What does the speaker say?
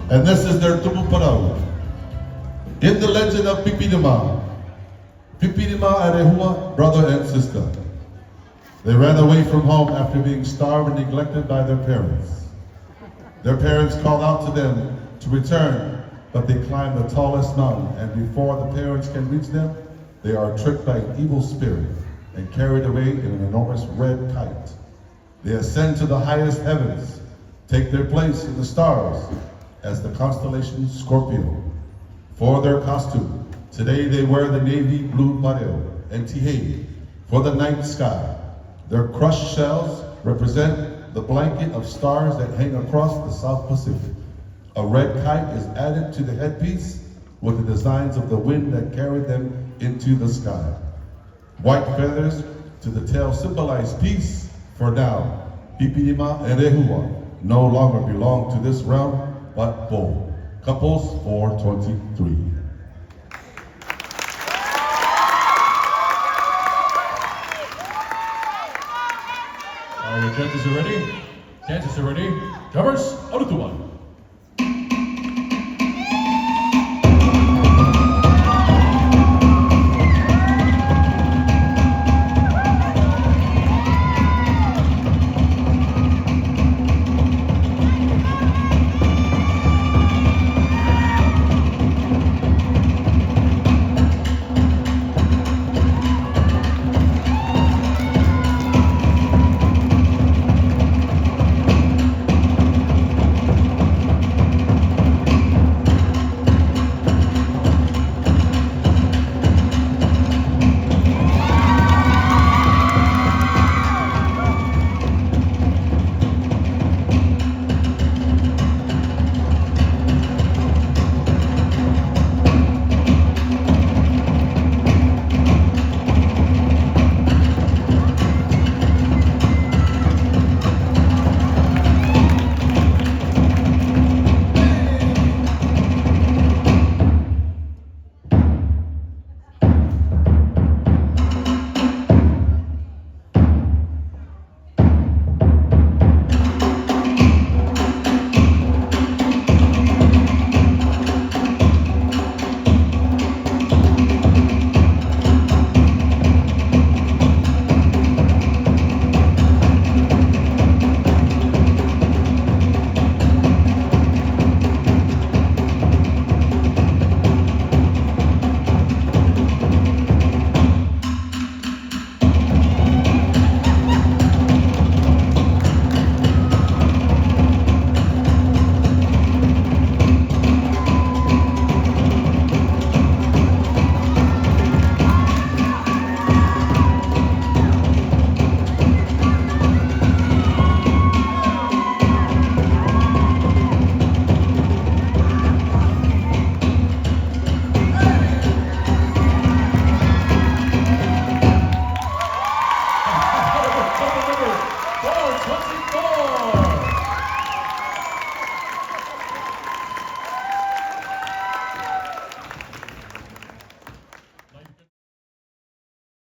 And this is their tumu parau. In the legend of Pipirima, Pipirima and Hiro'a, brother and sister. They ran away from home after being starved and neglected by their parents. Their parents called out to them to return, but they climbed the tallest mountain, and before the parents can reach them, they are tricked by an evil spirit and carried away in an enormous red kite. They ascend to the highest heavens, take their place in the stars as the constellation Scorpio. For their costume, today they wear the navy blue pareo and tihe for the night sky. Their crushed shells represent the blanket of stars that hang across the South Pacific. A red kite is added to the headpiece with the designs of the wind that carried them into the sky. White feathers to the tail symbolize peace. For now, Pipirima and Hiro'a no longer belong to this realm, but both. Couples 423. All right, judges are ready? Dancers are ready? Drummers, on to one.